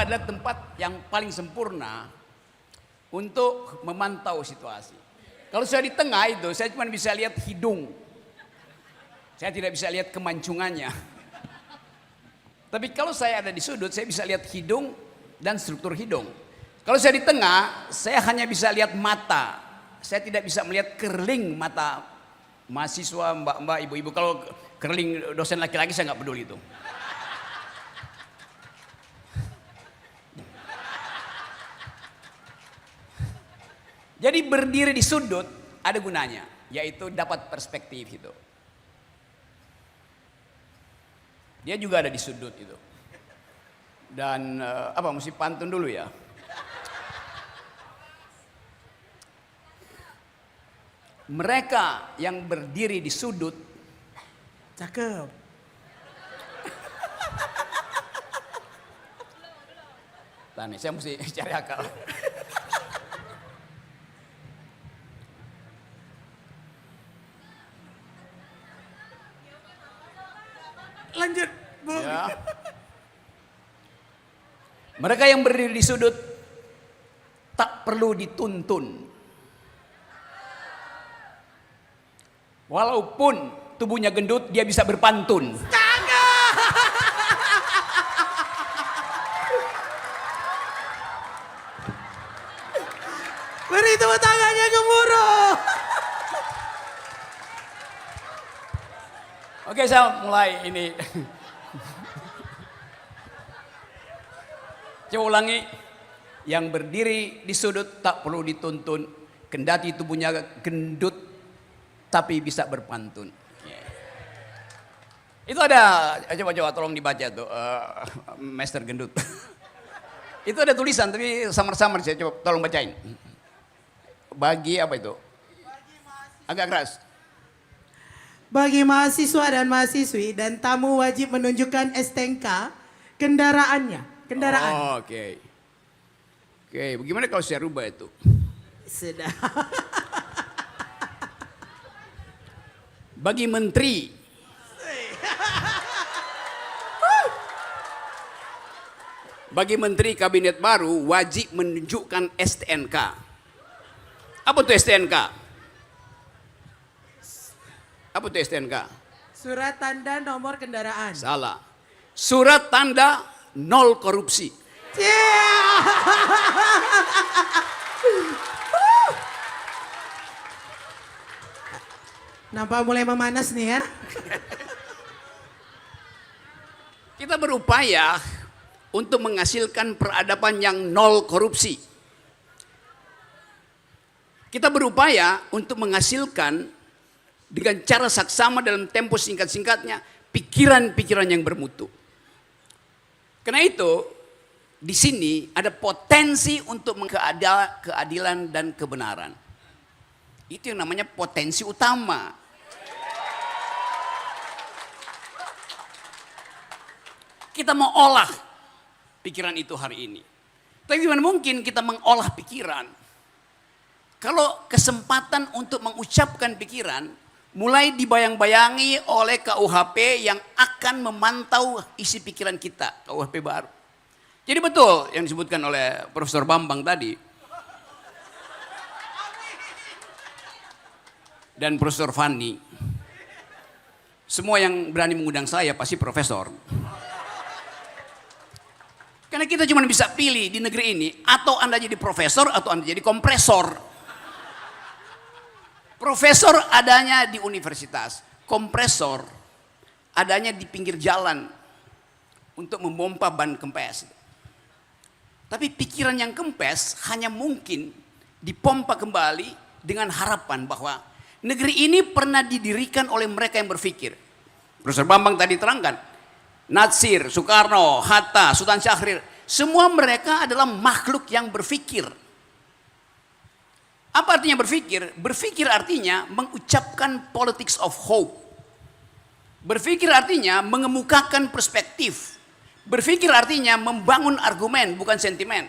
adalah tempat yang paling sempurna untuk memantau situasi. Kalau saya di tengah itu, saya cuma bisa lihat hidung. Saya tidak bisa lihat kemancungannya. Tapi kalau saya ada di sudut, saya bisa lihat hidung dan struktur hidung. Kalau saya di tengah, saya hanya bisa lihat mata. Saya tidak bisa melihat kerling mata mahasiswa, mbak-mbak, ibu-ibu. Kalau kerling dosen laki-laki saya nggak peduli itu. Jadi berdiri di sudut ada gunanya, yaitu dapat perspektif itu. Dia juga ada di sudut itu. Dan mesti pantun dulu ya. Mereka yang berdiri di sudut, Cakep. nah nih saya mesti cari akal. Lanjut, Bung. Ya. Mereka yang berdiri di sudut tak perlu dituntun. Walaupun tubuhnya gendut, dia bisa berpantun. Beri tepuk tangannya gemuruh. Oke, saya mulai ini. Coba ulangi. Yang berdiri di sudut tak perlu dituntun. Kendati tubuhnya gendut, tapi bisa berpantun. Itu ada, coba tolong dibaca tuh, Master Gendut. Itu ada tulisan, tapi samar-samar saya coba tolong bacain. Bagi apa itu? Agak keras. Bagi mahasiswa dan mahasiswi dan tamu wajib menunjukkan STNK kendaraannya. Kendaraan. Oh, oke. Oke, bagaimana kalau saya rubah itu? Sudah. Bagi menteri. Bagi menteri kabinet baru wajib menunjukkan STNK. Apa tuh STNK? Apa tuh STNK? Surat tanda nomor kendaraan. Salah. Surat tanda nol korupsi. Nampak mulai memanas nih ya. Kita berupaya untuk menghasilkan peradaban yang nol korupsi. Kita berupaya untuk menghasilkan dengan cara saksama dalam tempo singkat-singkatnya pikiran-pikiran yang bermutu. Karena itu di sini ada potensi untuk keadilan dan kebenaran. Itu yang namanya potensi utama. Kita mau olah pikiran itu hari ini. Tapi gimana mungkin kita mengolah pikiran kalau kesempatan untuk mengucapkan pikiran mulai dibayang-bayangi oleh KUHP yang akan memantau isi pikiran kita, KUHP baru. Jadi betul yang disebutkan oleh Profesor Bambang tadi. Dan Profesor Fanny. Semua yang berani mengundang saya pasti profesor. Karena kita cuma bisa pilih di negeri ini, atau Anda jadi profesor atau Anda jadi kompresor. Profesor adanya di universitas, kompresor adanya di pinggir jalan untuk membompa ban kempes. Tapi pikiran yang kempes hanya mungkin dipompa kembali dengan harapan bahwa negeri ini pernah didirikan oleh mereka yang berpikir. Profesor Bambang tadi terangkan, Natsir, Soekarno, Hatta, Sultan Syahrir, semua mereka adalah makhluk yang berpikir. Apa artinya berpikir? Berpikir artinya mengucapkan politics of hope. Berpikir artinya mengemukakan perspektif. Berpikir artinya membangun argumen, bukan sentimen.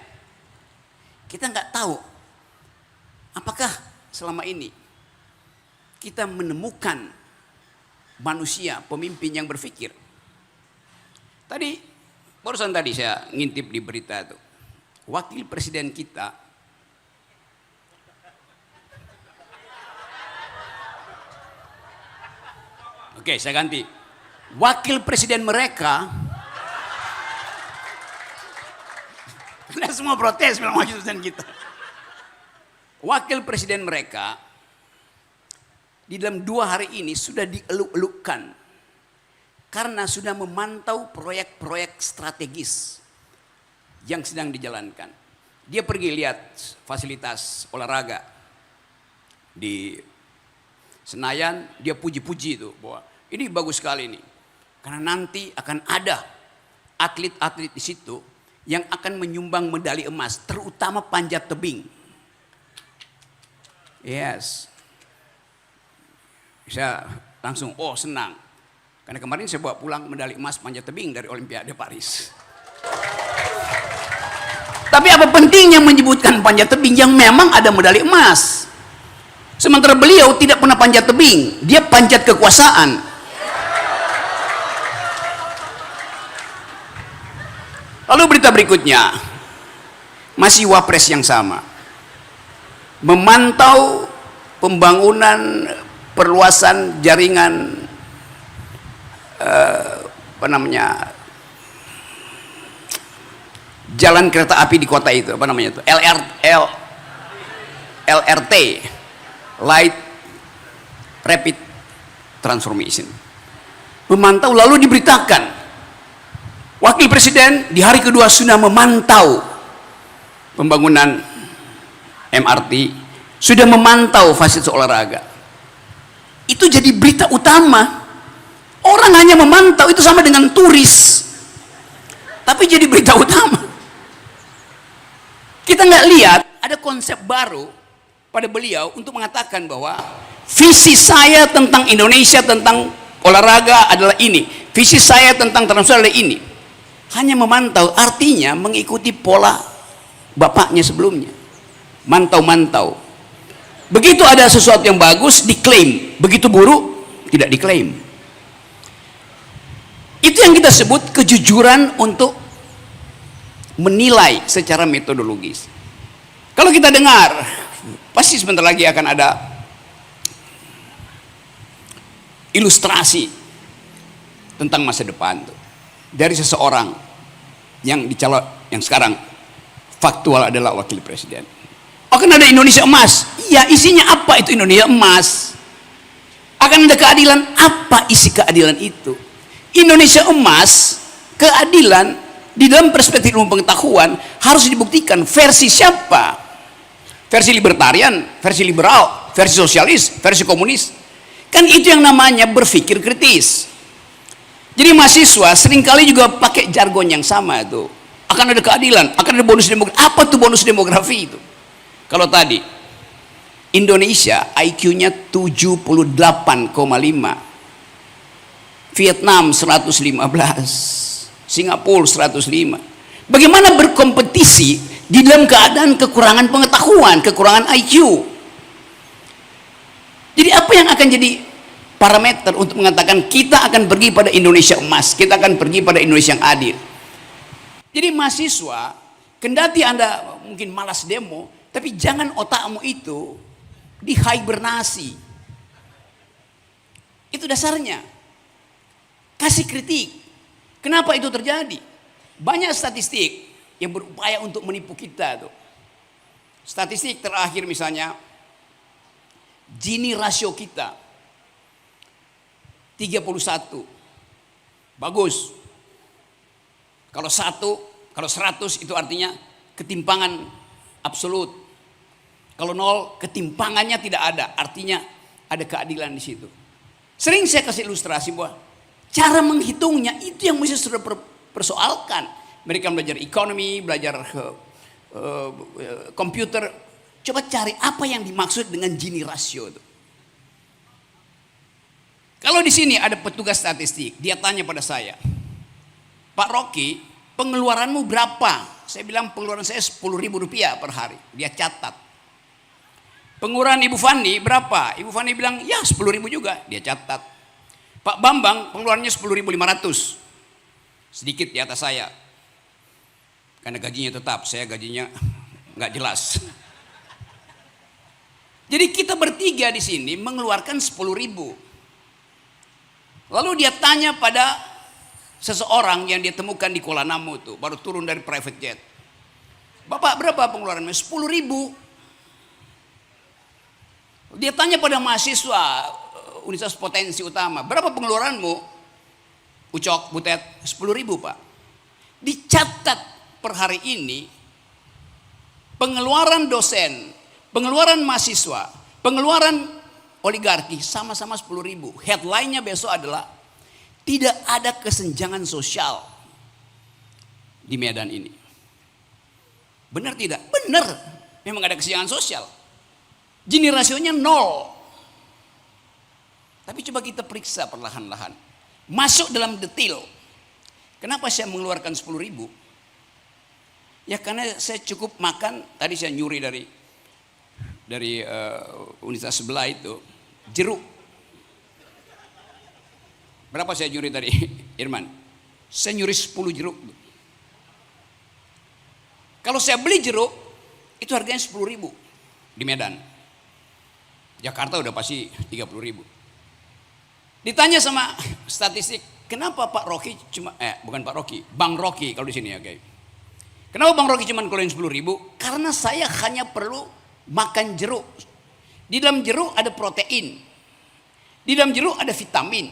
Kita nggak tahu apakah selama ini kita menemukan manusia, pemimpin yang berpikir. Tadi Barusan tadi saya ngintip di berita itu. Wakil presiden kita oke, saya ganti. Wakil presiden mereka karena semua protes bilang wakil presiden kita. Wakil presiden mereka di dalam 2 hari ini sudah dieluk-elukkan karena sudah memantau proyek-proyek strategis yang sedang dijalankan. Dia pergi lihat fasilitas olahraga di Senayan, dia puji-puji itu bahwa ini bagus sekali ini. Karena nanti akan ada atlet-atlet di situ yang akan menyumbang medali emas, terutama panjat tebing. Yes. Saya langsung senang. Karena kemarin saya bawa pulang medali emas panjat tebing dari Olimpiade Paris. Tapi apa pentingnya menyebutkan panjat tebing yang memang ada medali emas? Sementara beliau tidak pernah panjat tebing, dia panjat kekuasaan. Lalu berita berikutnya, masih wapres yang sama, memantau pembangunan perluasan jaringan jalan kereta api di kota itu, LRT, Light Rapid Transformation. Memantau lalu diberitakan wakil presiden di hari kedua sudah memantau pembangunan MRT, sudah memantau fasilitas olahraga. Itu jadi berita utama. Orang hanya memantau, itu sama dengan turis, tapi jadi berita utama. Kita nggak lihat ada konsep baru pada beliau untuk mengatakan bahwa visi saya tentang Indonesia, tentang olahraga adalah ini, visi saya tentang transnasional adalah ini. Hanya memantau, artinya mengikuti pola bapaknya sebelumnya, mantau-mantau. Begitu ada sesuatu yang bagus diklaim, begitu buruk tidak diklaim. Itu yang kita sebut kejujuran untuk menilai secara metodologis. Kalau kita dengar, pasti sebentar lagi akan ada ilustrasi tentang masa depan tuh, dari seseorang yang dicalon, yang sekarang faktual adalah wakil presiden. Akan ada Indonesia emas. Iya, isinya apa itu Indonesia emas? Akan ada keadilan. Apa isi keadilan itu? Indonesia emas, keadilan di dalam perspektif ilmu pengetahuan harus dibuktikan versi siapa? Versi libertarian, versi liberal, versi sosialis, versi komunis. Kan itu yang namanya berpikir kritis. Jadi mahasiswa seringkali juga pakai jargon yang sama itu. Akan ada keadilan, akan ada bonus demografi. Apa tuh bonus demografi itu? Kalau tadi Indonesia IQ-nya 78,5, Vietnam 115, Singapura 105. Bagaimana berkompetisi di dalam keadaan kekurangan pengetahuan, kekurangan IQ? Jadi apa yang akan jadi parameter untuk mengatakan kita akan pergi pada Indonesia emas, kita akan pergi pada Indonesia yang adil? Jadi mahasiswa, kendati Anda mungkin malas demo, tapi jangan otakmu itu dihibernasi. Itu dasarnya. Kasih kritik. Kenapa itu terjadi? Banyak statistik yang berupaya untuk menipu kita tuh. Statistik terakhir misalnya, Gini rasio kita 31. Bagus. Kalau 100 itu artinya ketimpangan absolut. Kalau 0 ketimpangannya tidak ada, artinya ada keadilan di situ. Sering saya kasih ilustrasi bahwa cara menghitungnya itu yang mesti sudah persoalkan. Mereka belajar ekonomi, belajar komputer. Coba cari apa yang dimaksud dengan Gini rasio itu. Kalau di sini ada petugas statistik, dia tanya pada saya, Pak Rocky, pengeluaranmu berapa? Saya bilang pengeluaran saya Rp10.000 per hari. Dia catat. Pengeluaran Ibu Fani berapa? Ibu Fani bilang ya 10.000 juga. Dia catat. Pak Bambang pengeluarannya 10.500. Sedikit di atas saya. Karena gajinya tetap, saya gajinya nggak jelas. Jadi kita bertiga di sini mengeluarkan 10.000. Lalu dia tanya pada seseorang yang dia temukan di Kuala Namu tuh, baru turun dari private jet. Bapak berapa pengeluarannya? 10.000. Dia tanya pada mahasiswa Universitas Potensi Utama, berapa pengeluaranmu? Ucok, Butet, 10.000 Pak. Dicatat per hari ini pengeluaran dosen, pengeluaran mahasiswa, pengeluaran oligarki sama-sama 10.000. Headline-nya besok adalah tidak ada kesenjangan sosial di Medan ini. Benar tidak? Benar. Memang ada kesenjangan sosial. Gini rasionya 0. Tapi coba kita periksa perlahan-lahan. Masuk dalam detail. Kenapa saya mengeluarkan 10.000? Ya karena saya cukup makan, tadi saya nyuri dari universitas sebelah itu, jeruk. Berapa saya nyuri tadi, Irman? Saya nyuri 10 jeruk. Kalau saya beli jeruk, itu harganya 10.000 di Medan. Jakarta udah pasti 30.000. Ditanya sama statistik, kenapa Pak Rocky cuma, bukan Pak Rocky, Bang Rocky kalau di sini ya guys. Kenapa Bang Rocky cuma keluarin 10.000? Karena saya hanya perlu makan jeruk. Di dalam jeruk ada protein. Di dalam jeruk ada vitamin.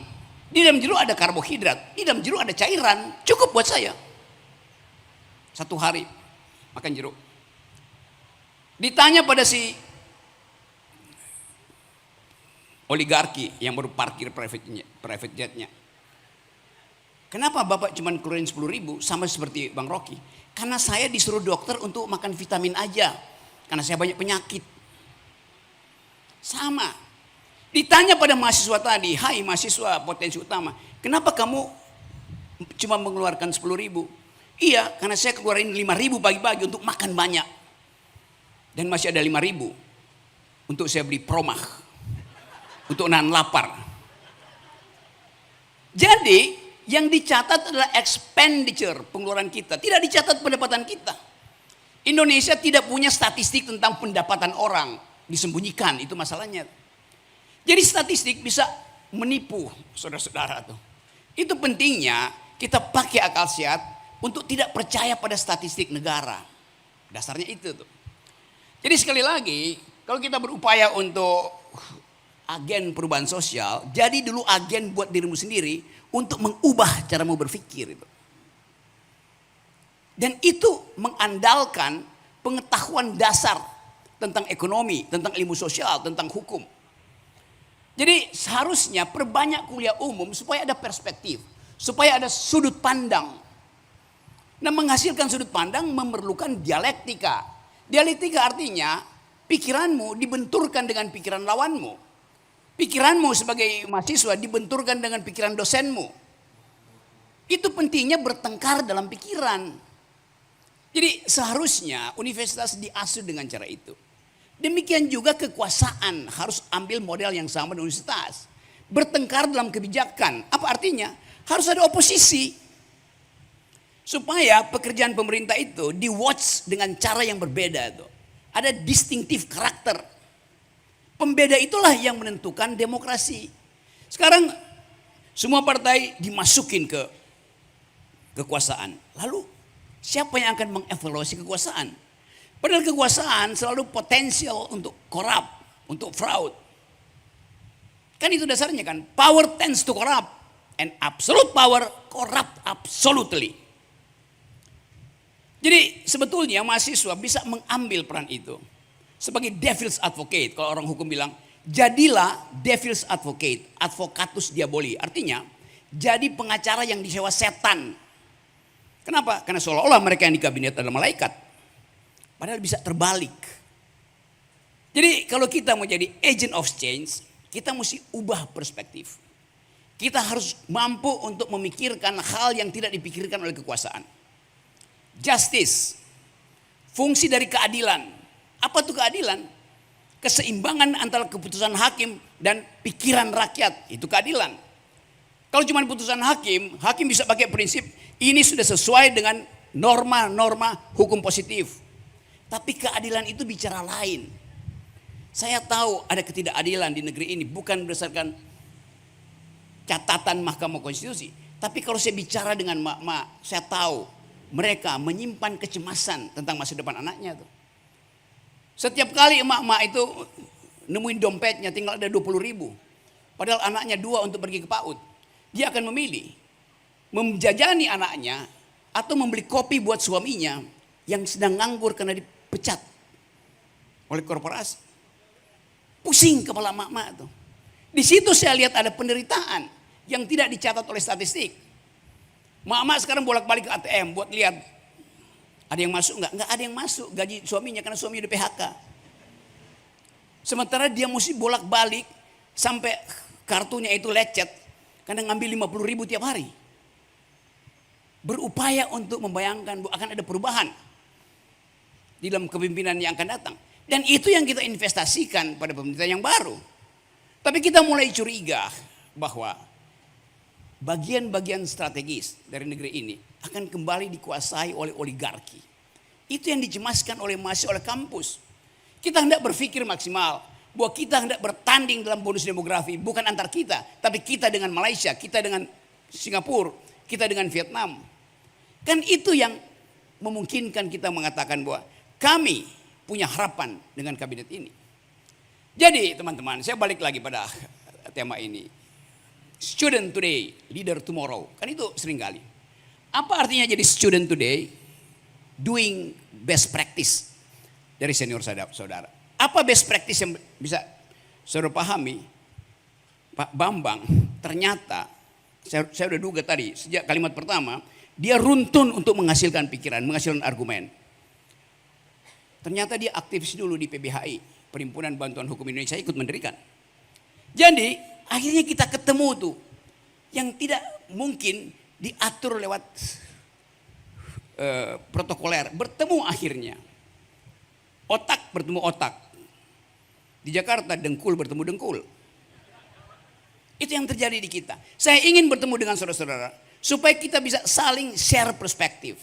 Di dalam jeruk ada karbohidrat. Di dalam jeruk ada cairan. Cukup buat saya. 1 hari makan jeruk. Ditanya pada si oligarki yang baru parkir private jetnya. Kenapa Bapak cuma keluarin 10.000 sama seperti Bang Rocky? Karena saya disuruh dokter untuk makan vitamin aja. Karena saya banyak penyakit. Sama. Ditanya pada mahasiswa tadi, hai mahasiswa Potensi Utama, kenapa kamu cuma mengeluarkan 10.000? Iya, karena saya keluarin 5.000 pagi-pagi untuk makan banyak. Dan masih ada 5.000 untuk saya beli promah. Untuk nahan lapar. Jadi yang dicatat adalah expenditure, pengeluaran kita. Tidak dicatat pendapatan kita. Indonesia tidak punya statistik tentang pendapatan orang. Disembunyikan, itu masalahnya. Jadi statistik bisa menipu saudara-saudara tuh. Itu pentingnya kita pakai akal sehat untuk tidak percaya pada statistik negara. Dasarnya itu tuh. Jadi sekali lagi, kalau kita berupaya untuk agen perubahan sosial, jadi dulu agen buat dirimu sendiri untuk mengubah caramu berpikir itu. Dan itu mengandalkan pengetahuan dasar tentang ekonomi, tentang ilmu sosial, tentang hukum. Jadi seharusnya perbanyak kuliah umum supaya ada perspektif, supaya ada sudut pandang. Nah, menghasilkan sudut pandang memerlukan dialektika. Dialektika artinya pikiranmu dibenturkan dengan pikiran lawanmu. Pikiranmu sebagai mahasiswa dibenturkan dengan pikiran dosenmu. Itu pentingnya bertengkar dalam pikiran. Jadi seharusnya universitas diasuh dengan cara itu. Demikian juga kekuasaan harus ambil model yang sama dengan universitas. Bertengkar dalam kebijakan. Apa artinya? Harus ada oposisi. Supaya pekerjaan pemerintah itu di-watch dengan cara yang berbeda. Ada distinctive karakter. Pembeda itulah yang menentukan demokrasi. Sekarang semua partai dimasukin ke kekuasaan. Lalu siapa yang akan mengevaluasi kekuasaan? Padahal kekuasaan selalu potensial untuk korup, untuk fraud. Kan itu dasarnya kan. Power tends to corrupt. And absolute power corrupt absolutely. Jadi sebetulnya mahasiswa bisa mengambil peran itu. Sebagai devil's advocate, kalau orang hukum bilang, jadilah devil's advocate, advocatus diaboli. Artinya, jadi pengacara yang disewa setan. Kenapa? Karena seolah-olah mereka yang di kabinet adalah malaikat. Padahal bisa terbalik. Jadi kalau kita mau jadi agent of change, kita mesti ubah perspektif. Kita harus mampu untuk memikirkan hal yang tidak dipikirkan oleh kekuasaan. Justice, fungsi dari keadilan. Apa itu keadilan? Keseimbangan antara keputusan hakim dan pikiran rakyat. Itu keadilan. Kalau cuma putusan hakim, hakim bisa pakai prinsip ini sudah sesuai dengan norma-norma hukum positif. Tapi keadilan itu bicara lain. Saya tahu ada ketidakadilan di negeri ini bukan berdasarkan catatan Mahkamah Konstitusi. Tapi kalau saya bicara dengan mak-mak, saya tahu mereka menyimpan kecemasan tentang masa depan anaknya tuh. Setiap kali emak-emak itu nemuin dompetnya tinggal ada 20.000. Padahal anaknya 2 untuk pergi ke PAUD. Dia akan memilih menjajani anaknya atau membeli kopi buat suaminya yang sedang nganggur karena dipecat oleh korporasi. Pusing kepala emak-emak tuh. Di situ saya lihat ada penderitaan yang tidak dicatat oleh statistik. Emak-emak sekarang bolak-balik ke ATM buat lihat ada yang masuk enggak? Enggak ada yang masuk gaji suaminya karena suaminya udah PHK. Sementara dia mesti bolak-balik sampai kartunya itu lecet karena ngambil 50.000 tiap hari. Berupaya untuk membayangkan bahwa akan ada perubahan di dalam kepemimpinan yang akan datang. Dan itu yang kita investasikan pada pemerintah yang baru. Tapi kita mulai curiga bahwa bagian-bagian strategis dari negeri ini akan kembali dikuasai oleh oligarki. Itu yang dicemaskan oleh mahasiswa, oleh kampus. Kita hendak berpikir maksimal bahwa kita hendak bertanding dalam bonus demografi, bukan antar kita, tapi kita dengan Malaysia, kita dengan Singapura, kita dengan Vietnam. Kan itu yang memungkinkan kita mengatakan bahwa kami punya harapan dengan kabinet ini. Jadi teman-teman, saya balik lagi pada tema ini. Student today, leader tomorrow. Kan itu sering kali. Apa artinya jadi student today? Doing best practice dari senior saudara. Apa best practice yang bisa saudara pahami? Pak Bambang ternyata, saya sudah duga tadi, sejak kalimat pertama, dia runtun untuk menghasilkan pikiran, menghasilkan argumen. Ternyata dia aktivis dulu di PBHI, Perhimpunan Bantuan Hukum Indonesia, ikut mendirikan. Jadi akhirnya kita ketemu tuh yang tidak mungkin diatur lewat protokoler. Bertemu akhirnya. Otak bertemu otak. Di Jakarta dengkul bertemu dengkul. Itu yang terjadi di kita. Saya ingin bertemu dengan saudara-saudara supaya kita bisa saling share perspektif.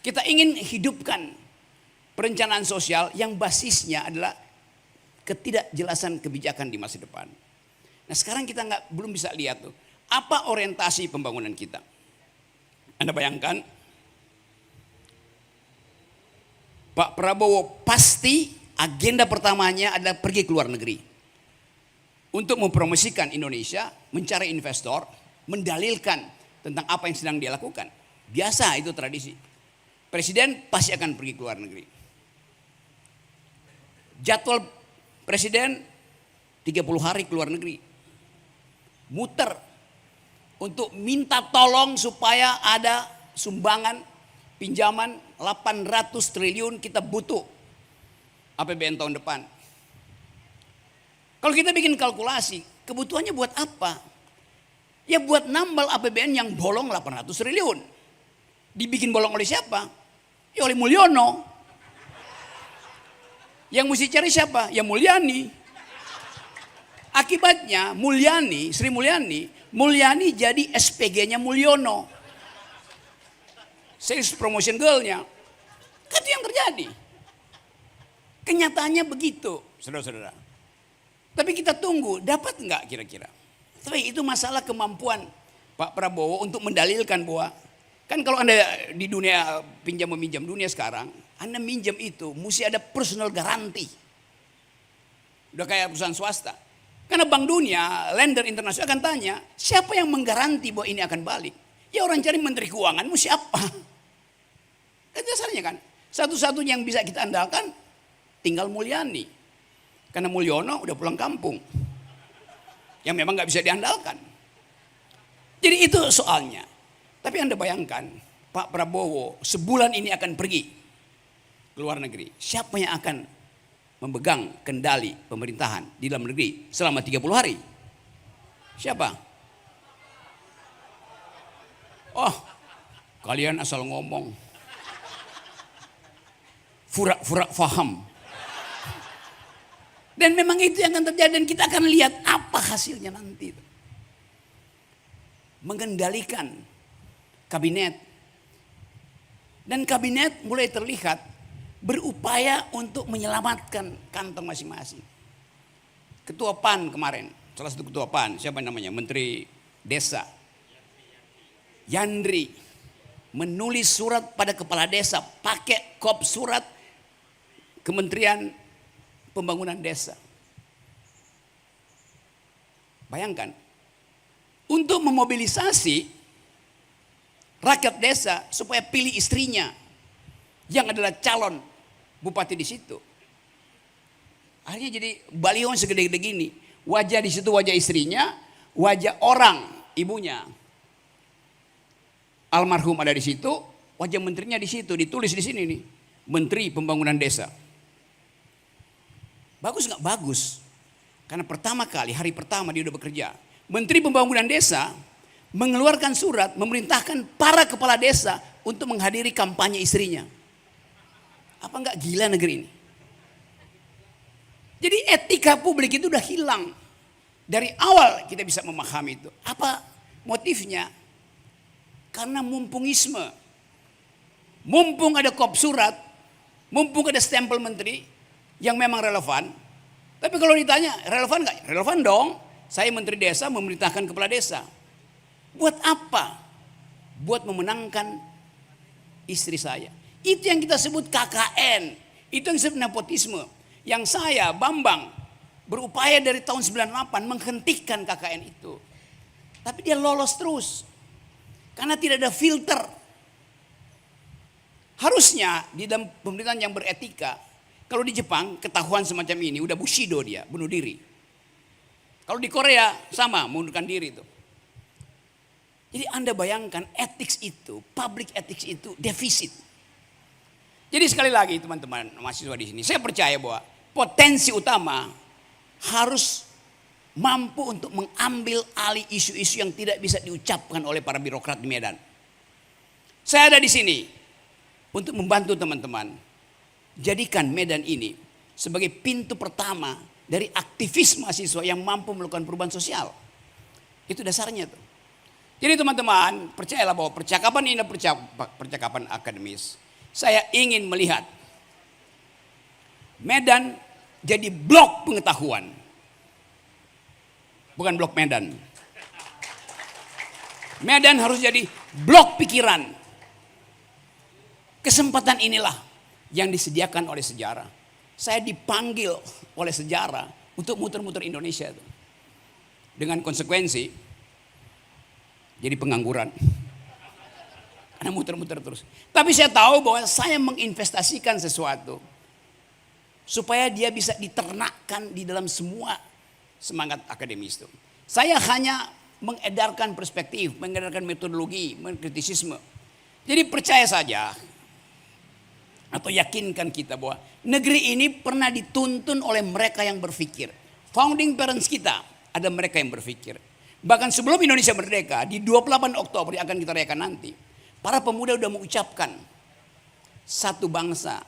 Kita ingin hidupkan perencanaan sosial yang basisnya adalah ketidakjelasan kebijakan di masa depan. Nah sekarang kita belum bisa lihat tuh apa orientasi pembangunan kita. Anda bayangkan Pak Prabowo pasti agenda pertamanya adalah pergi ke luar negeri untuk mempromosikan Indonesia, mencari investor, mendalilkan tentang apa yang sedang dia lakukan. Biasa itu tradisi. Presiden pasti akan pergi ke luar negeri. Jadwal presiden 30 hari ke luar negeri. Muter untuk minta tolong supaya ada sumbangan pinjaman 800 triliun kita butuh APBN tahun depan. Kalau kita bikin kalkulasi, kebutuhannya buat apa? Ya buat nambal APBN yang bolong 800 triliun. Dibikin bolong oleh siapa? Ya oleh Mulyono. Yang mesti cari siapa? Ya Mulyani. Akibatnya Sri Mulyani jadi SPG-nya Mulyono. Sales promotion girl-nya. Kan itu yang terjadi. Kenyataannya begitu, saudara-saudara. Tapi kita tunggu, dapat enggak kira-kira? Tapi itu masalah kemampuan Pak Prabowo untuk mendalilkan bahwa kan kalau Anda di dunia pinjam meminjam dunia sekarang, Anda minjam itu mesti ada personal garanti. Udah kayak perusahaan swasta. Karena Bank Dunia, lender internasional akan tanya, siapa yang menggaranti bahwa ini akan balik? Ya orang cari menteri keuangan, mesti apa? Kan dasarnya kan. Satu-satunya yang bisa kita andalkan tinggal Mulyani. Karena Mulyono udah pulang kampung. Yang memang gak bisa diandalkan. Jadi itu soalnya. Tapi Anda bayangkan, Pak Prabowo sebulan ini akan pergi ke luar negeri. Siapa yang akan memegang kendali pemerintahan di dalam negeri selama 30 hari? Siapa? Oh, kalian asal ngomong. Furak-furak faham. Dan memang itu yang akan terjadi dan kita akan lihat apa hasilnya nanti. Mengendalikan kabinet Dan kabinet mulai terlihat berupaya untuk menyelamatkan kantong masing-masing. Ketua PAN kemarin, salah satu ketua PAN, siapa namanya? Menteri Desa. Yandri menulis surat pada kepala desa, pakai kop surat Kementerian Pembangunan Desa. Bayangkan, untuk memobilisasi rakyat desa supaya pilih istrinya yang adalah calon bupati di situ. Akhirnya jadi baliho segede-gede gini. Wajah di situ wajah istrinya, wajah orang ibunya. Almarhum ada di situ, wajah menterinya di situ, ditulis di sini nih, Menteri Pembangunan Desa. Bagus nggak? Bagus. Karena pertama kali, hari pertama dia udah bekerja. Menteri Pembangunan Desa mengeluarkan surat memerintahkan para kepala desa untuk menghadiri kampanye istrinya. Apa nggak gila negeri ini? Jadi etika publik itu udah hilang. Dari awal kita bisa memahami itu. Apa motifnya? Karena mumpungisme. Mumpung ada kop surat, mumpung ada stempel menteri yang memang relevan. Tapi kalau ditanya relevan nggak? Relevan dong. Saya menteri desa memerintahkan kepala desa. Buat apa? Buat memenangkan istri saya. Itu yang kita sebut KKN. Itu yang disebut nepotisme. Yang saya, Bambang, berupaya dari tahun 98 menghentikan KKN itu. Tapi dia lolos terus. Karena tidak ada filter. Harusnya di dalam pemerintahan yang beretika, kalau di Jepang ketahuan semacam ini udah bushido dia, bunuh diri. Kalau di Korea sama, mengundurkan diri itu. Jadi Anda bayangkan ethics itu, public ethics itu defisit. Jadi sekali lagi teman-teman mahasiswa di sini, saya percaya bahwa potensi utama harus mampu untuk mengambil alih isu-isu yang tidak bisa diucapkan oleh para birokrat di Medan. Saya ada di sini untuk membantu teman-teman. Jadikan Medan ini sebagai pintu pertama dari aktivis mahasiswa yang mampu melakukan perubahan sosial. Itu dasarnya tuh. Jadi teman-teman, percayalah bahwa percakapan ini percakapan akademis. Saya ingin melihat Medan jadi blok pengetahuan. Bukan blok Medan. Medan harus jadi blok pikiran. Kesempatan inilah yang disediakan oleh sejarah. Saya dipanggil oleh sejarah untuk muter-muter Indonesia. Dengan konsekuensi jadi pengangguran. Karena muter-muter terus. Tapi saya tahu bahwa saya menginvestasikan sesuatu supaya dia bisa diternakkan di dalam semua semangat akademis itu. Saya hanya mengedarkan perspektif, mengedarkan metodologi, mengkritisisme. Jadi percaya saja atau yakinkan kita bahwa negeri ini pernah dituntun oleh mereka yang berpikir. Founding parents kita ada mereka yang berpikir. Bahkan sebelum Indonesia merdeka di 28 Oktober yang akan kita rayakan nanti, para pemuda sudah mengucapkan satu bangsa,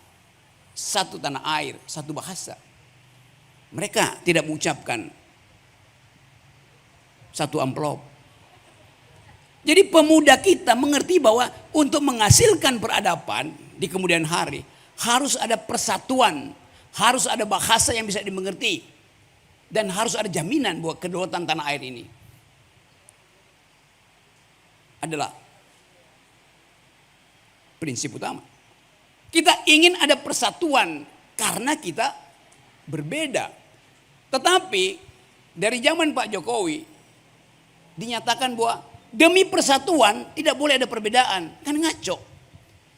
satu tanah air, satu bahasa. Mereka tidak mengucapkan satu amplop. Jadi pemuda kita mengerti bahwa untuk menghasilkan peradaban di kemudian hari harus ada persatuan, harus ada bahasa yang bisa dimengerti, dan harus ada jaminan bahwa kedaulatan tanah air ini adalah prinsip utama. Kita ingin ada persatuan karena kita berbeda. Tetapi dari zaman Pak Jokowi dinyatakan bahwa demi persatuan tidak boleh ada perbedaan. Kan ngaco.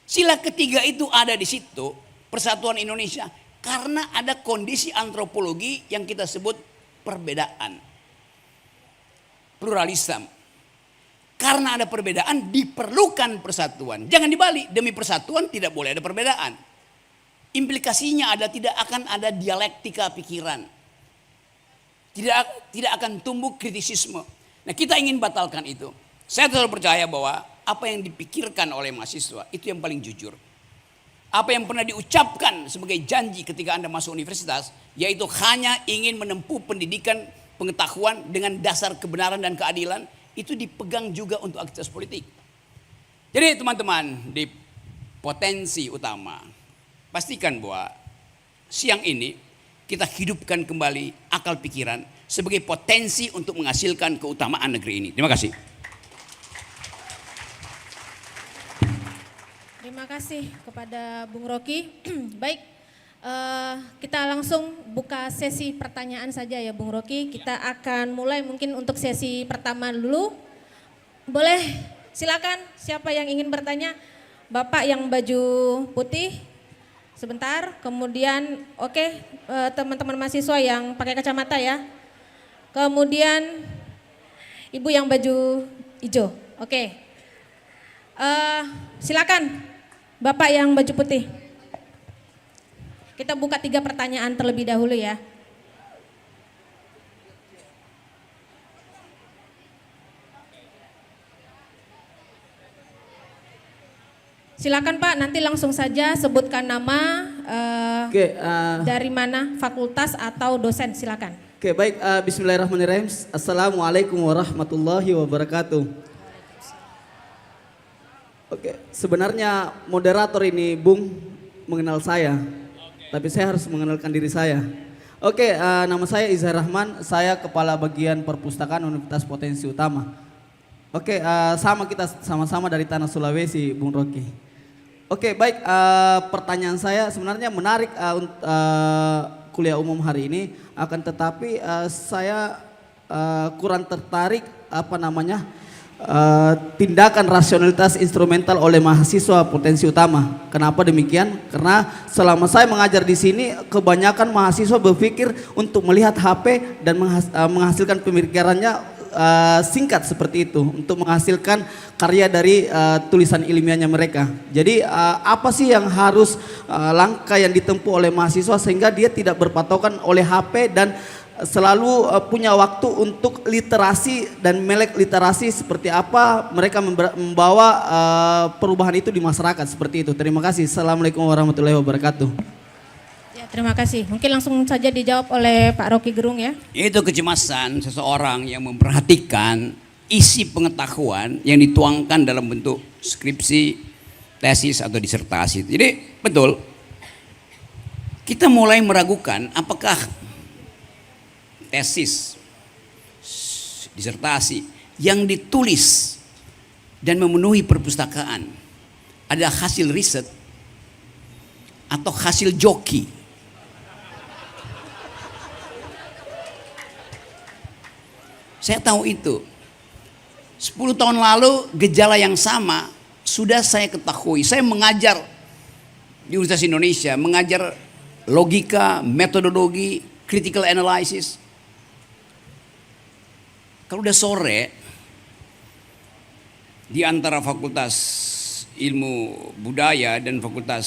Sila ketiga itu ada di situ, persatuan Indonesia, karena ada kondisi antropologi yang kita sebut perbedaan. Pluralisme. Karena ada perbedaan diperlukan persatuan. Jangan dibalik, demi persatuan tidak boleh ada perbedaan. Implikasinya tidak akan ada dialektika pikiran. Tidak akan tumbuh kritisisme. Nah, kita ingin batalkan itu. Saya selalu percaya bahwa apa yang dipikirkan oleh mahasiswa itu yang paling jujur. Apa yang pernah diucapkan sebagai janji ketika Anda masuk universitas, yaitu hanya ingin menempuh pendidikan pengetahuan dengan dasar kebenaran dan keadilan, itu dipegang juga untuk aktivitas politik. Jadi teman-teman, di potensi utama. Pastikan bahwa siang ini kita hidupkan kembali akal pikiran sebagai potensi untuk menghasilkan keutamaan negeri ini. Terima kasih. Terima kasih kepada Bung Rocky. Baik, kita langsung buka sesi pertanyaan saja ya Bung Rocky. Kita akan mulai mungkin untuk sesi pertama dulu. Boleh silakan siapa yang ingin bertanya. Bapak yang baju putih. Sebentar, kemudian teman-teman mahasiswa yang pakai kacamata ya. Kemudian ibu yang baju hijau, oke. Silakan Bapak yang baju putih. Kita buka 3 pertanyaan terlebih dahulu ya. Silakan Pak, nanti langsung saja sebutkan nama, dari mana, fakultas atau dosen, silakan. Oke, baik, bismillahirrahmanirrahim. Assalamualaikum warahmatullahi wabarakatuh. Oke, sebenarnya moderator ini Bung mengenal saya, tapi saya harus mengenalkan diri saya. Oke, nama saya Izhar Rahman, saya Kepala Bagian Perpustakaan Universitas Potensi Utama. Oke, kita sama-sama dari Tanah Sulawesi, Bung Rocky. Oke, baik, pertanyaan saya sebenarnya menarik kuliah umum hari ini, akan tetapi saya kurang tertarik tindakan rasionalitas instrumental oleh mahasiswa Potensi Utama. Kenapa demikian? Karena selama saya mengajar di sini, kebanyakan mahasiswa berpikir untuk melihat HP dan menghasilkan pemikirannya singkat seperti itu untuk menghasilkan karya dari tulisan ilmiahnya mereka. Jadi apa sih yang harus langkah yang ditempuh oleh mahasiswa sehingga dia tidak berpatokan oleh HP dan selalu punya waktu untuk literasi dan melek literasi seperti apa mereka membawa perubahan itu di masyarakat seperti itu. Terima kasih. Assalamualaikum warahmatullahi wabarakatuh. Terima kasih. Mungkin langsung saja dijawab oleh Pak Rocky Gerung ya. Itu kecemasan seseorang yang memperhatikan isi pengetahuan yang dituangkan dalam bentuk skripsi, tesis atau disertasi. Jadi betul, kita mulai meragukan apakah tesis, disertasi yang ditulis dan memenuhi perpustakaan ada hasil riset atau hasil joki. Saya tahu itu. 10 tahun lalu gejala yang sama sudah saya ketahui. Saya mengajar di Universitas Indonesia, mengajar logika, metodologi, critical analysis. Kalau udah sore, di antara Fakultas Ilmu Budaya dan Fakultas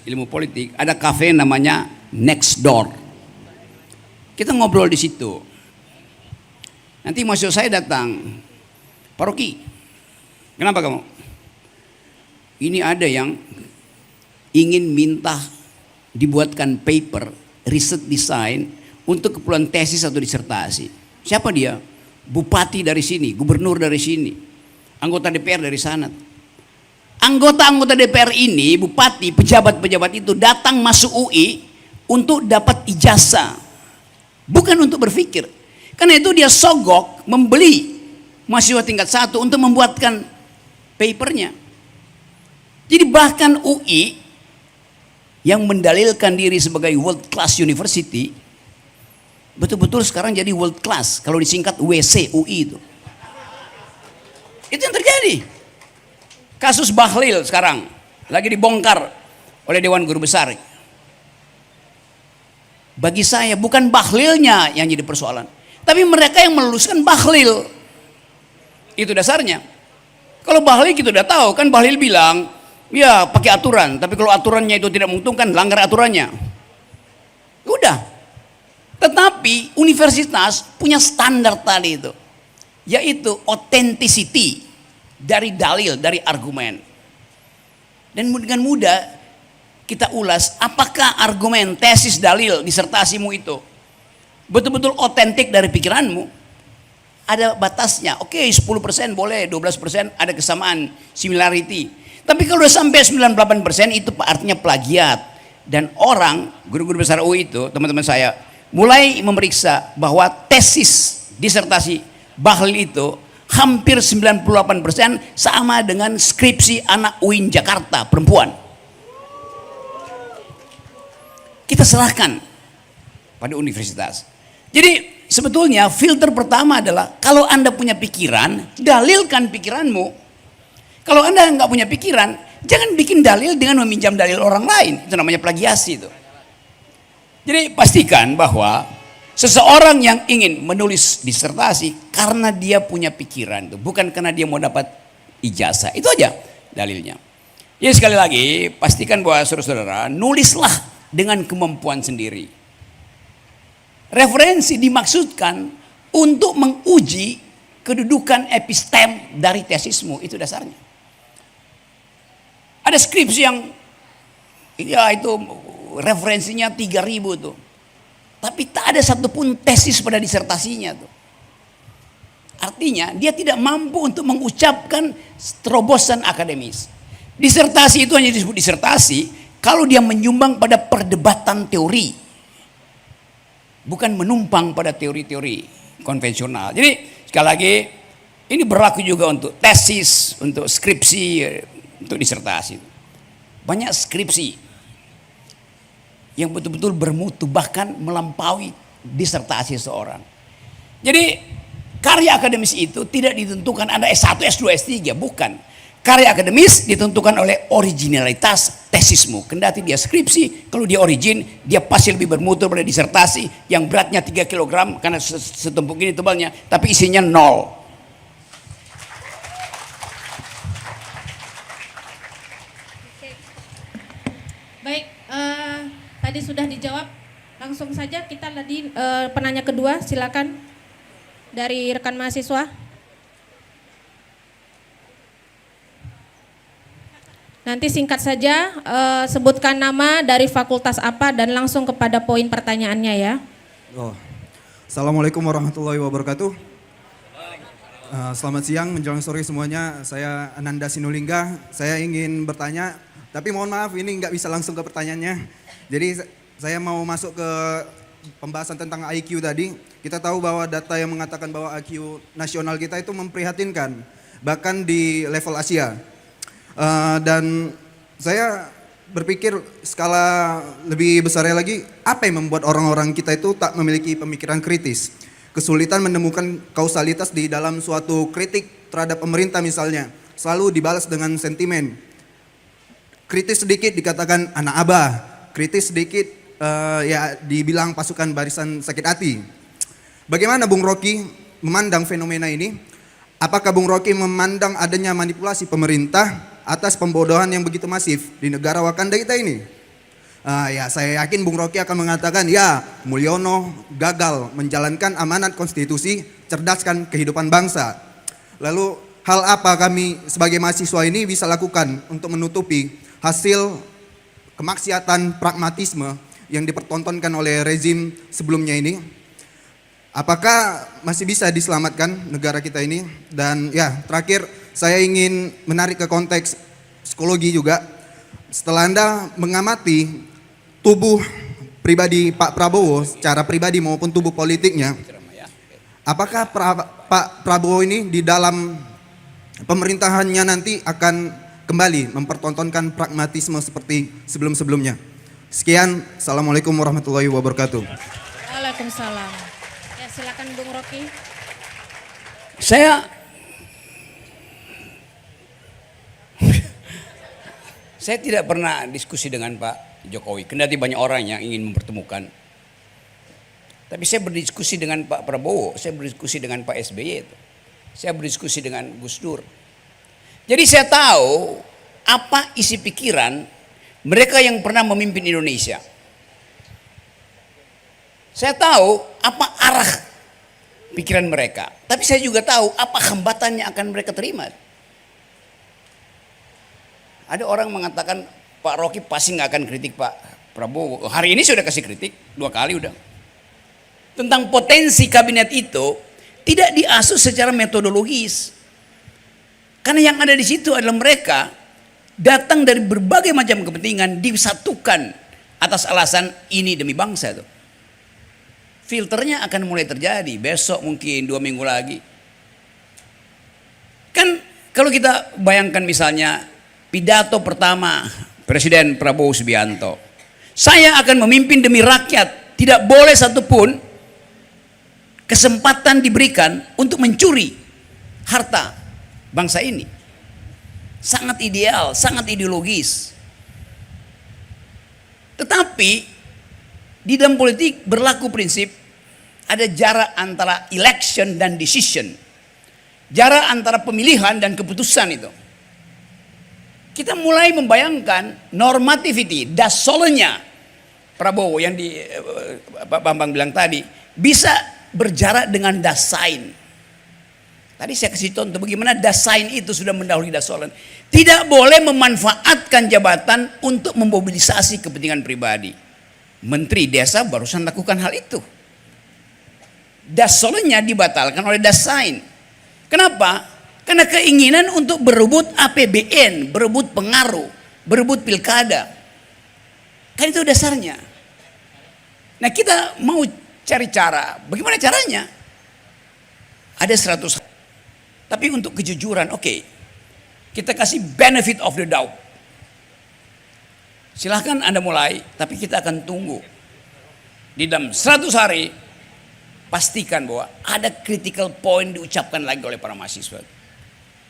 Ilmu Politik ada kafe namanya Next Door. Kita ngobrol di situ. Nanti mahasiswa saya datang, Pak Rocky, kenapa kamu? Ini ada yang ingin minta dibuatkan paper, riset desain untuk keperluan tesis atau disertasi. Siapa dia? Bupati dari sini, gubernur dari sini, anggota DPR dari sana. Anggota-anggota DPR ini, bupati, pejabat-pejabat itu datang masuk UI untuk dapat ijazah, bukan untuk berpikir. Karena itu dia sogok membeli mahasiswa tingkat 1 untuk membuatkan papernya. Jadi bahkan UI yang mendalilkan diri sebagai world class university betul-betul sekarang jadi world class, kalau disingkat WC UI itu. Itu yang terjadi. Kasus Bahlil sekarang lagi dibongkar oleh Dewan Guru Besar. Bagi saya bukan Bahlilnya yang jadi persoalan, tapi mereka yang meluluskan Bahlil. Itu dasarnya. Kalau Bahlil kita udah tahu kan, Bahlil bilang ya pakai aturan, tapi kalau aturannya itu tidak menguntungkan, langgar aturannya. Udah. Tetapi universitas punya standar tadi itu, yaitu authenticity dari dalil, dari argumen. Dan dengan mudah kita ulas apakah argumen, tesis, dalil, disertasimu itu betul-betul otentik dari pikiranmu. Ada batasnya. Oke, 10% boleh, 12% ada kesamaan, similarity. Tapi kalau udah sampai 98% itu artinya plagiat. Dan orang, guru-guru besar UI itu, teman-teman saya, mulai memeriksa bahwa tesis disertasi Bahlil itu hampir 98% sama dengan skripsi anak UIN Jakarta perempuan. Kita serahkan pada universitas. Jadi sebetulnya filter pertama adalah kalau Anda punya pikiran, dalilkan pikiranmu. Kalau Anda nggak punya pikiran, jangan bikin dalil dengan meminjam dalil orang lain. Itu namanya plagiasi itu. Jadi pastikan bahwa seseorang yang ingin menulis disertasi karena dia punya pikiran itu, bukan karena dia mau dapat ijazah. Itu aja dalilnya. Jadi sekali lagi pastikan bahwa saudara-saudara nulislah dengan kemampuan sendiri. Referensi dimaksudkan untuk menguji kedudukan epistem dari tesismu, itu dasarnya. Ada skripsi yang ya itu referensinya 3.000 tuh. Tapi tak ada satupun tesis pada disertasinya tuh. Artinya dia tidak mampu untuk mengucapkan terobosan akademis. Disertasi itu hanya disebut disertasi kalau dia menyumbang pada perdebatan teori. Bukan menumpang pada teori-teori konvensional. Jadi sekali lagi ini berlaku juga untuk tesis, untuk skripsi, untuk disertasi. Banyak skripsi yang betul-betul bermutu bahkan melampaui disertasi seorang. Jadi karya akademis itu tidak ditentukan Anda S1, S2, S3, bukan. Karya akademis ditentukan oleh originalitas tesismu. Kendati dia skripsi, kalau dia origin, dia pasti lebih bermutu pada disertasi yang beratnya 3 kg karena setumpuk ini tebalnya, tapi isinya 0. Baik, tadi sudah dijawab. Langsung saja kita tadi penanya kedua, silakan dari rekan mahasiswa. Nanti singkat saja sebutkan nama dari fakultas apa dan langsung kepada poin pertanyaannya ya. Assalamualaikum warahmatullahi wabarakatuh. Selamat siang menjelang sore semuanya. Saya Ananda Sinulinga. Saya ingin bertanya, tapi mohon maaf ini nggak bisa langsung ke pertanyaannya. Jadi saya mau masuk ke pembahasan tentang IQ tadi. Kita tahu bahwa data yang mengatakan bahwa IQ nasional kita itu memprihatinkan, bahkan di level Asia. Dan saya berpikir skala lebih besarnya lagi, apa yang membuat orang-orang kita itu tak memiliki pemikiran kritis? Kesulitan menemukan kausalitas di dalam suatu kritik terhadap pemerintah misalnya, selalu dibalas dengan sentimen. Kritis sedikit dikatakan anak abah, kritis sedikit ya dibilang pasukan barisan sakit hati. Bagaimana Bung Rocky memandang fenomena ini? Apakah Bung Rocky memandang adanya manipulasi pemerintah atas pembodohan yang begitu masif di negara Wakanda kita ini? Ya saya yakin Bung Rocky akan mengatakan ya Mulyono gagal menjalankan amanat konstitusi, cerdaskan kehidupan bangsa. Lalu hal apa kami sebagai mahasiswa ini bisa lakukan untuk menutupi hasil kemaksiatan pragmatisme yang dipertontonkan oleh rezim sebelumnya ini? Apakah masih bisa diselamatkan negara kita ini? Dan ya terakhir saya ingin menarik ke konteks psikologi juga. Setelah Anda mengamati tubuh pribadi Pak Prabowo secara pribadi maupun tubuh politiknya, apakah Pak Prabowo ini di dalam pemerintahannya nanti akan kembali mempertontonkan pragmatisme seperti sebelum-sebelumnya? Sekian, Assalamualaikum warahmatullahi wabarakatuh. Waalaikumsalam. Ya silakan Bung Rocky. Saya tidak pernah diskusi dengan Pak Jokowi, kendati banyak orang yang ingin mempertemukan. Tapi saya berdiskusi dengan Pak Prabowo, saya berdiskusi dengan Pak SBY, saya berdiskusi dengan Gus Dur. Jadi saya tahu apa isi pikiran mereka yang pernah memimpin Indonesia. Saya tahu apa arah pikiran mereka, tapi saya juga tahu apa hambatan yang akan mereka terima. Ada orang mengatakan Pak Rocky pasti nggak akan kritik Pak Prabowo. Hari ini sudah kasih kritik 2 kali udah. Tentang potensi kabinet itu tidak diasuh secara metodologis. Karena yang ada di situ adalah mereka datang dari berbagai macam kepentingan disatukan atas alasan ini demi bangsa tuh. Filternya akan mulai terjadi besok, mungkin 2 minggu lagi. Kan kalau kita bayangkan misalnya pidato pertama Presiden Prabowo Subianto, saya akan memimpin demi rakyat, tidak boleh satupun kesempatan diberikan untuk mencuri harta bangsa ini. Sangat ideal, sangat ideologis. Tetapi di dalam politik berlaku prinsip ada jarak antara election dan decision. Jarak antara pemilihan dan keputusan itu. Kita mulai membayangkan normativity, dasolenya Prabowo yang di Pak Bambang bilang tadi bisa berjarak dengan dasain. Tadi saya kasih contoh bagaimana dasain itu sudah mendahului dasolen. Tidak boleh memanfaatkan jabatan untuk memobilisasi kepentingan pribadi. Menteri Desa barusan lakukan hal itu. Dasolennya dibatalkan oleh dasain. Kenapa? Karena keinginan untuk berebut APBN, berebut pengaruh, berebut pilkada. Kan itu dasarnya. Nah kita mau cari cara, bagaimana caranya? Ada 100. Tapi untuk kejujuran, oke. Kita kasih benefit of the doubt. Silahkan Anda mulai, tapi kita akan tunggu. Di dalam 100 hari, pastikan bahwa ada critical point diucapkan lagi oleh para mahasiswa.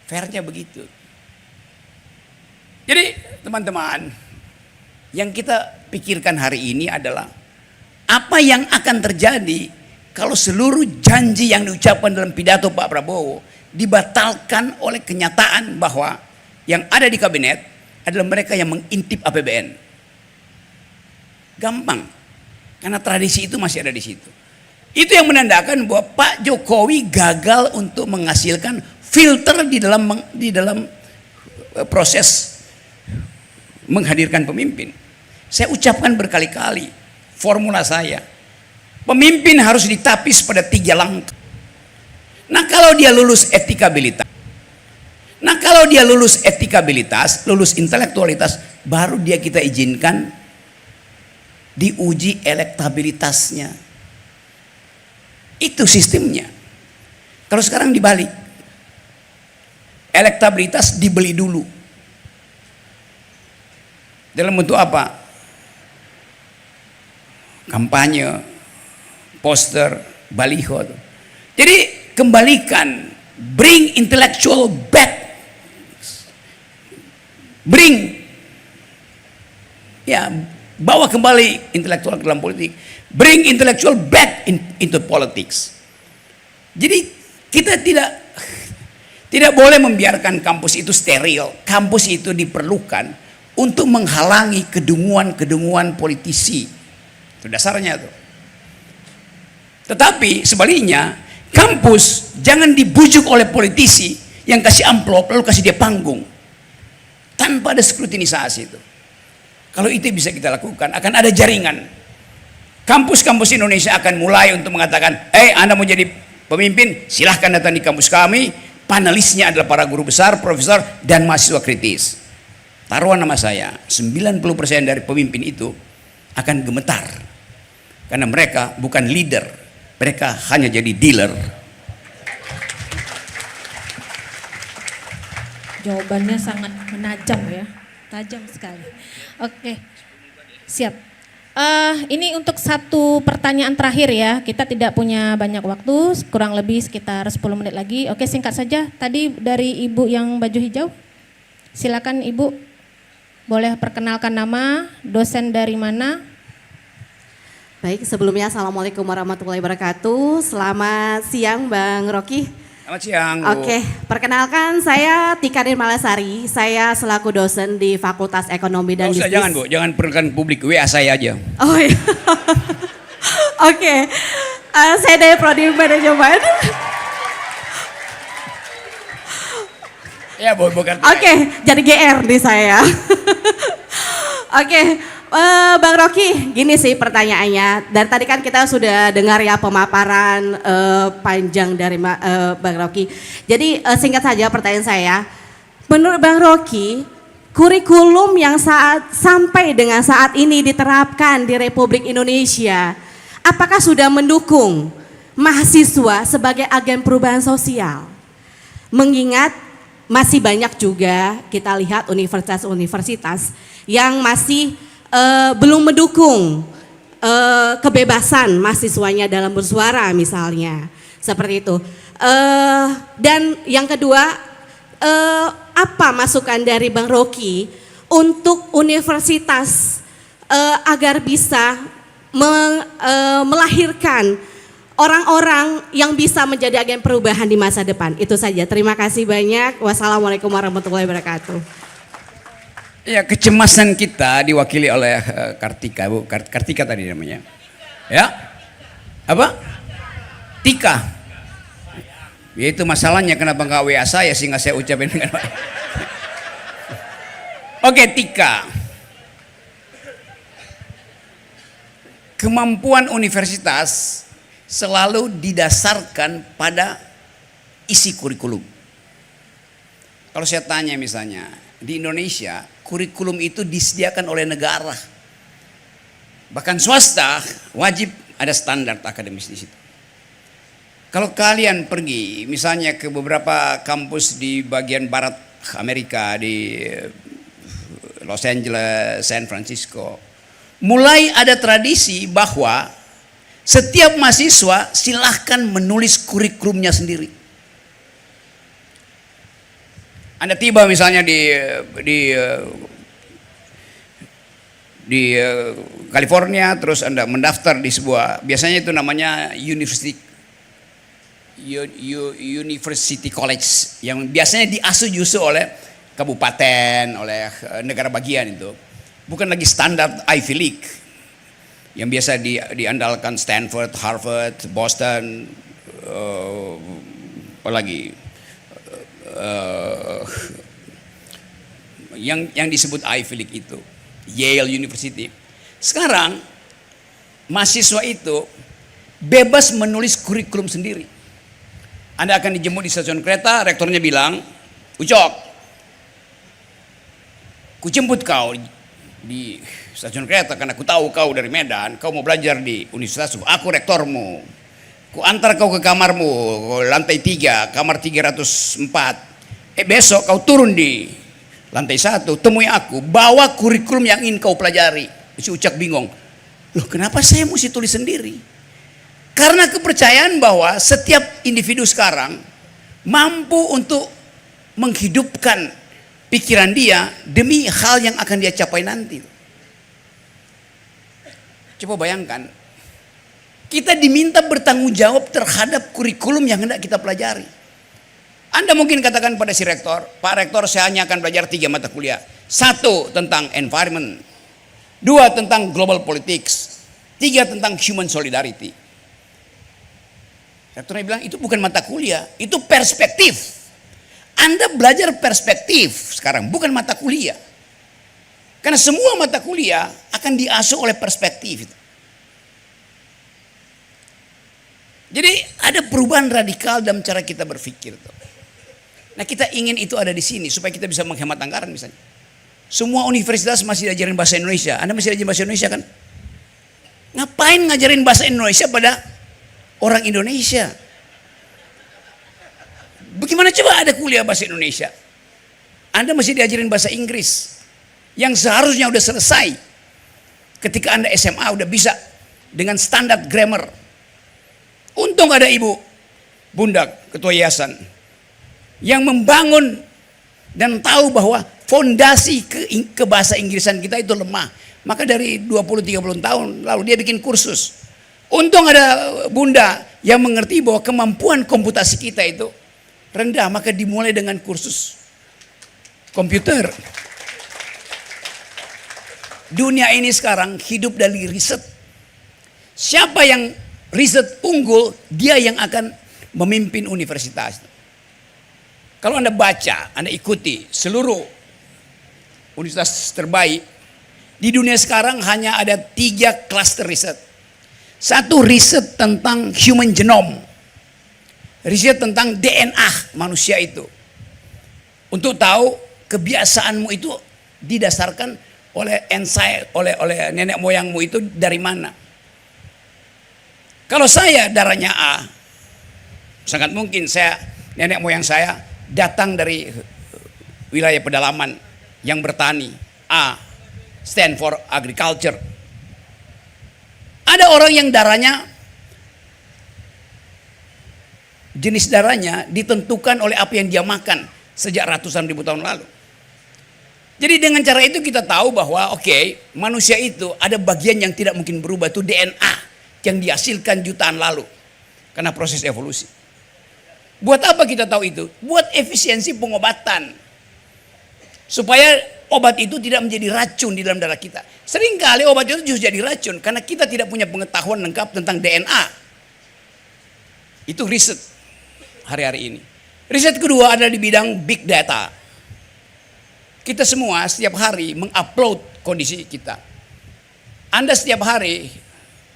Fairnya begitu. Jadi teman-teman, yang kita pikirkan hari ini adalah apa yang akan terjadi kalau seluruh janji yang diucapkan dalam pidato Pak Prabowo dibatalkan oleh kenyataan bahwa yang ada di kabinet adalah mereka yang mengintip APBN. Gampang, karena tradisi itu masih ada di situ. Itu yang menandakan bahwa Pak Jokowi gagal untuk menghasilkan filter di dalam proses menghadirkan pemimpin. Saya ucapkan berkali-kali formula saya. Pemimpin harus ditapis pada 3 langkah. Nah kalau dia lulus etikabilitas, lulus intelektualitas, baru dia kita izinkan diuji elektabilitasnya. Itu sistemnya. Kalau sekarang dibalik, elektabilitas dibeli dulu. Dalam bentuk apa? Kampanye, poster, baliho. Jadi kembalikan, bring intellectual back, bawa kembali intelektual ke dalam politik. Bring intellectual back into politics. Jadi kita tidak boleh membiarkan kampus itu steril. Kampus itu diperlukan untuk menghalangi kedunguan-kedunguan politisi. Itu dasarnya tuh. Tetapi sebaliknya, kampus jangan dibujuk oleh politisi yang kasih amplop lalu kasih dia panggung. Tanpa ada skrutinisasi itu. Kalau itu bisa kita lakukan, akan ada jaringan. Kampus-kampus Indonesia akan mulai untuk mengatakan, Anda mau jadi pemimpin, silahkan datang di kampus kami. Panelisnya adalah para guru besar, profesor, dan mahasiswa kritis. Taruhan nama saya, 90% dari pemimpin itu akan gemetar. Karena mereka bukan leader, mereka hanya jadi dealer. Jawabannya sangat menajam ya, tajam sekali. Oke, siap. Ini untuk satu pertanyaan terakhir ya, kita tidak punya banyak waktu, kurang lebih sekitar 10 menit lagi. Oke, singkat saja. Tadi dari Ibu yang baju hijau, silakan Ibu, boleh perkenalkan nama, dosen dari mana? Baik, sebelumnya Assalamualaikum warahmatullahi wabarakatuh. Selamat siang Bang Rocky. Selamat siang, Bu. Oke, perkenalkan saya Tika Nirmalasari. Saya selaku dosen di Fakultas Ekonomi dan Bisnis. Jangan Bu, jangan perkenalkan publik, WA saya aja. Oh iya. Oke, saya dari Prodi Manajemen. Ya Bu, bukan. Oke, jadi GR di saya. Oke, Bang Rocky, gini sih pertanyaannya. Dan tadi kan kita sudah dengar ya pemaparan panjang dari Bang Rocky. Jadi singkat saja pertanyaan saya. Menurut Bang Rocky, kurikulum yang sampai dengan saat ini diterapkan di Republik Indonesia, apakah sudah mendukung mahasiswa sebagai agen perubahan sosial? Mengingat masih banyak juga kita lihat universitas-universitas yang masih belum mendukung kebebasan mahasiswanya dalam bersuara misalnya, seperti itu. Dan yang kedua, apa masukan dari Bang Rocky untuk universitas agar bisa melahirkan orang-orang yang bisa menjadi agen perubahan di masa depan? Itu saja. Terima kasih banyak. Wassalamualaikum warahmatullahi wabarakatuh. Ya, kecemasan kita diwakili oleh Kartika, Bu. Kartika tadi namanya. Ya. Apa? Tika. Ya itu masalahnya, kenapa nggak WA saya sehingga saya ucapin dengan baik. Oke, Tika. Kemampuan universitas selalu didasarkan pada isi kurikulum. Kalau saya tanya misalnya, di Indonesia kurikulum itu disediakan oleh negara. Bahkan swasta wajib ada standar akademis di situ. Kalau kalian pergi misalnya ke beberapa kampus di bagian barat Amerika, di Los Angeles, San Francisco, mulai ada tradisi bahwa setiap mahasiswa silahkan menulis kurikulumnya sendiri. Anda tiba misalnya di California, terus Anda mendaftar di sebuah, biasanya itu namanya University College, yang biasanya diasuh justru oleh kabupaten, oleh negara bagian itu. Bukan lagi standar Ivy League yang biasa diandalkan Stanford, Harvard, Boston, apalagi yang disebut Ivy League itu, Yale University. Sekarang mahasiswa itu bebas menulis kurikulum sendiri. Anda akan dijemput di stasiun kereta, rektornya bilang, Ucok, ku jemput kau di stasiun kereta karena ku tahu kau dari Medan, kau mau belajar di universitas, aku rektormu. Ku antar kau ke kamarmu, lantai 3, kamar 304. Besok kau turun di lantai 1, temui aku, bawa kurikulum yang ingin kau pelajari. Si Ucok bingung, loh kenapa saya mesti tulis sendiri? Karena kepercayaan bahwa setiap individu sekarang mampu untuk menghidupkan pikiran dia demi hal yang akan dia capai nanti. Coba bayangkan, kita diminta bertanggung jawab terhadap kurikulum yang hendak kita pelajari. Anda mungkin katakan pada si rektor, Pak Rektor, saya hanya akan belajar 3 mata kuliah. 1 tentang environment, 2 tentang global politics, 3 tentang human solidarity. Rektornya bilang itu bukan mata kuliah, itu perspektif. Anda belajar perspektif sekarang, bukan mata kuliah. Karena semua mata kuliah akan diasuh oleh perspektif. Jadi ada perubahan radikal dalam cara kita berpikir. Nah kita ingin itu ada di sini supaya kita bisa menghemat anggaran misalnya. Semua universitas masih diajarin bahasa Indonesia. Anda masih diajarin bahasa Indonesia kan? Ngapain ngajarin bahasa Indonesia pada orang Indonesia? Bagaimana coba ada kuliah bahasa Indonesia? Anda masih diajarin bahasa Inggris yang seharusnya udah selesai. Ketika Anda SMA udah bisa dengan standar grammar. Untung ada Ibu Bunda Ketua Yayasan yang membangun dan tahu bahwa fondasi ke bahasa Inggrisan kita itu lemah. Maka dari 20-30 tahun lalu dia bikin kursus. Untung ada Bunda yang mengerti bahwa kemampuan komputasi kita itu rendah, maka dimulai dengan kursus komputer. Dunia ini sekarang hidup dari riset. Siapa yang riset unggul, dia yang akan memimpin universitas. Kalau Anda baca, Anda ikuti seluruh universitas terbaik di dunia sekarang, hanya ada 3 klaster riset. 1 riset tentang human genome, riset tentang DNA manusia itu, untuk tahu kebiasaanmu itu didasarkan oleh oleh nenek moyangmu itu dari mana. Kalau saya darahnya A, sangat mungkin nenek moyang saya datang dari wilayah pedalaman yang bertani. A stand for agriculture. Ada orang yang darahnya, jenis darahnya ditentukan oleh apa yang dia makan sejak ratusan ribu tahun lalu. Jadi dengan cara itu kita tahu bahwa manusia itu ada bagian yang tidak mungkin berubah, itu DNA yang dihasilkan jutaan lalu karena proses evolusi. Buat apa kita tahu itu? Buat efisiensi pengobatan. Supaya obat itu tidak menjadi racun di dalam darah kita. Seringkali obat itu justru jadi racun karena kita tidak punya pengetahuan lengkap tentang DNA. Itu riset hari-hari ini. Riset kedua adalah di bidang big data. Kita semua setiap hari mengupload kondisi kita. Anda setiap hari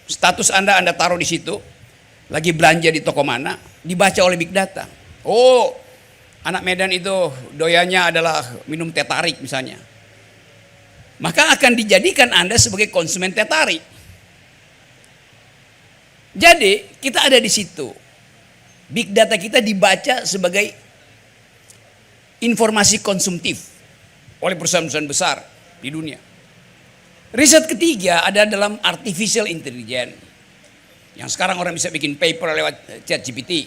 status Anda taruh di situ, lagi belanja di toko mana, dibaca oleh big data. Oh, anak Medan itu doyannya adalah minum teh tarik misalnya. Maka akan dijadikan Anda sebagai konsumen teh tarik. Jadi kita ada di situ. Big data kita dibaca sebagai informasi konsumtif oleh perusahaan-perusahaan besar di dunia. Riset ketiga ada dalam artificial intelligence. Yang sekarang orang bisa bikin paper lewat ChatGPT.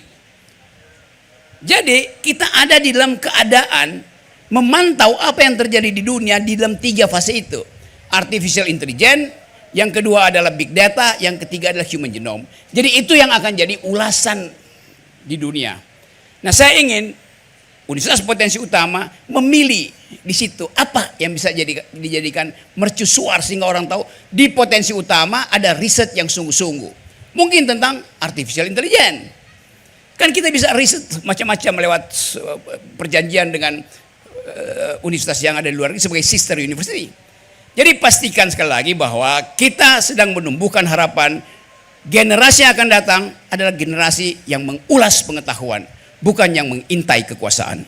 Jadi kita ada di dalam keadaan memantau apa yang terjadi di dunia di dalam 3 fase itu. Artificial intelligence, yang kedua adalah big data, yang ketiga adalah human genome. Jadi itu yang akan jadi ulasan di dunia. Nah, saya ingin Universitas Potensi Utama memilih di situ apa yang bisa dijadikan mercusuar sehingga orang tahu di Potensi Utama ada riset yang sungguh-sungguh. Mungkin tentang artificial intelligence. Kan kita bisa riset macam-macam lewat perjanjian dengan universitas yang ada di luar negeri sebagai sister university. Jadi pastikan sekali lagi bahwa kita sedang menumbuhkan harapan generasi yang akan datang adalah generasi yang mengulas pengetahuan, bukan yang mengintai kekuasaan.